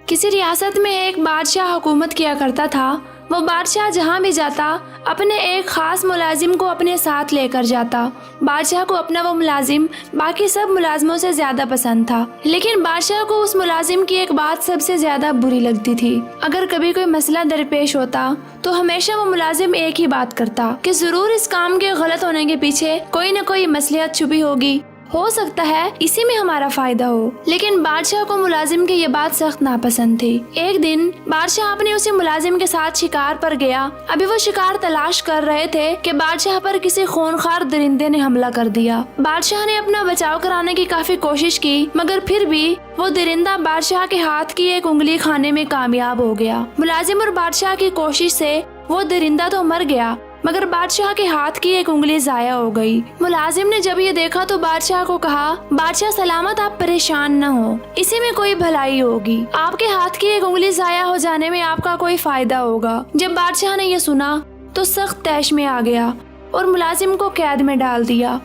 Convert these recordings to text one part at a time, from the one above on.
کسی ریاست میں ایک بادشاہ حکومت کیا کرتا تھا۔ وہ بادشاہ جہاں بھی جاتا اپنے ایک خاص ملازم کو اپنے ساتھ لے کر جاتا۔ بادشاہ کو اپنا وہ ملازم باقی سب ملازموں سے زیادہ پسند تھا، لیکن بادشاہ کو اس ملازم کی ایک بات سب سے زیادہ بری لگتی تھی۔ اگر کبھی کوئی مسئلہ درپیش ہوتا تو ہمیشہ وہ ملازم ایک ہی بات کرتا کہ ضرور اس کام کے غلط ہونے کے پیچھے کوئی نہ کوئی مصلحت چھپی ہوگی، ہو سکتا ہے اسی میں ہمارا فائدہ ہو۔ لیکن بادشاہ کو ملازم کی یہ بات سخت ناپسند تھی۔ ایک دن بادشاہ اپنے اسی ملازم کے ساتھ شکار پر گیا۔ ابھی وہ شکار تلاش کر رہے تھے کہ بادشاہ پر کسی خونخوار درندے نے حملہ کر دیا۔ بادشاہ نے اپنا بچاؤ کرانے کی کافی کوشش کی، مگر پھر بھی وہ درندہ بادشاہ کے ہاتھ کی ایک انگلی کھانے میں کامیاب ہو گیا۔ ملازم اور بادشاہ کی کوشش سے وہ درندہ تو مر گیا، مگر بادشاہ کے ہاتھ کی ایک انگلی ضائع ہو گئی۔ ملازم نے جب یہ دیکھا تو بادشاہ کو کہا، بادشاہ سلامت، آپ پریشان نہ ہو، اسی میں کوئی بھلائی ہوگی۔ آپ کے ہاتھ کی ایک انگلی ضائع ہو جانے میں آپ کا کوئی فائدہ ہوگا۔ جب بادشاہ نے یہ سنا تو سخت طیش میں آ گیا اور ملازم کو قید میں ڈال دیا۔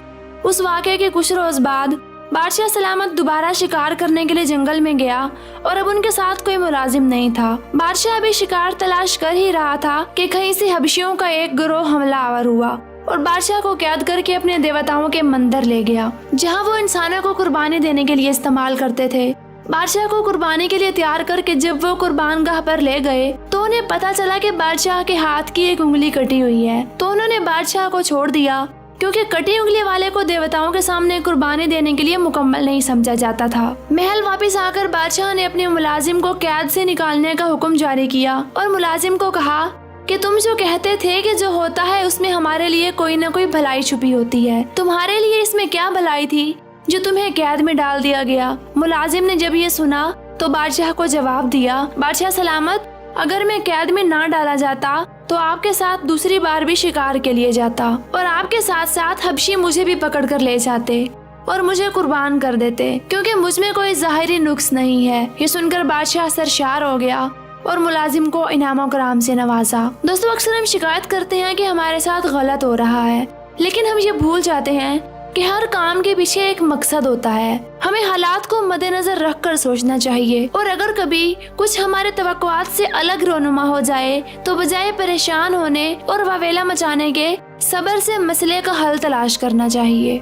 اس واقعے کے کچھ روز بعد بادشاہ سلامت دوبارہ شکار کرنے کے لیے جنگل میں گیا اور اب ان کے ساتھ کوئی ملازم نہیں تھا۔ بادشاہ ابھی شکار تلاش کر ہی رہا تھا کہ کہیں سے حبشیوں کا ایک گروہ حملہ آور ہوا اور بادشاہ کو قید کر کے اپنے دیوتاؤں کے مندر لے گیا، جہاں وہ انسانوں کو قربانی دینے کے لیے استعمال کرتے تھے۔ بادشاہ کو قربانی کے لیے تیار کر کے جب وہ قربان گاہ پر لے گئے تو انہیں پتا چلا کہ بادشاہ کے ہاتھ کی ایک انگلی کٹی ہوئی ہے، تو انہوں نے بادشاہ کو چھوڑ دیا، کیونکہ کٹی انگلی والے کو دیوتاؤں کے سامنے قربانی دینے کے لیے مکمل نہیں سمجھا جاتا تھا۔ محل واپس آ کر بادشاہ نے اپنے ملازم کو قید سے نکالنے کا حکم جاری کیا اور ملازم کو کہا کہ تم جو کہتے تھے کہ جو ہوتا ہے اس میں ہمارے لیے کوئی نہ کوئی بھلائی چھپی ہوتی ہے، تمہارے لیے اس میں کیا بھلائی تھی جو تمہیں قید میں ڈال دیا گیا؟ ملازم نے جب یہ سنا تو بادشاہ کو جواب دیا، بادشاہ سلامت، اگر میں قید میں نہ ڈالا جاتا تو آپ کے ساتھ دوسری بار بھی شکار کے لیے جاتا اور آپ کے ساتھ ساتھ حبشی مجھے بھی پکڑ کر لے جاتے اور مجھے قربان کر دیتے، کیونکہ مجھ میں کوئی ظاہری نقص نہیں ہے۔ یہ سن کر بادشاہ سرشار ہو گیا اور ملازم کو انعام و کرام سے نوازا۔ دوستو، اکثر ہم شکایت کرتے ہیں کہ ہمارے ساتھ غلط ہو رہا ہے، لیکن ہم یہ بھول جاتے ہیں کہ ہر کام کے پیچھے ایک مقصد ہوتا ہے۔ ہمیں حالات کو مد نظر رکھ کر سوچنا چاہیے، اور اگر کبھی کچھ ہمارے توقعات سے الگ رونما ہو جائے تو بجائے پریشان ہونے اور واویلا مچانے کے، صبر سے مسئلے کا حل تلاش کرنا چاہیے۔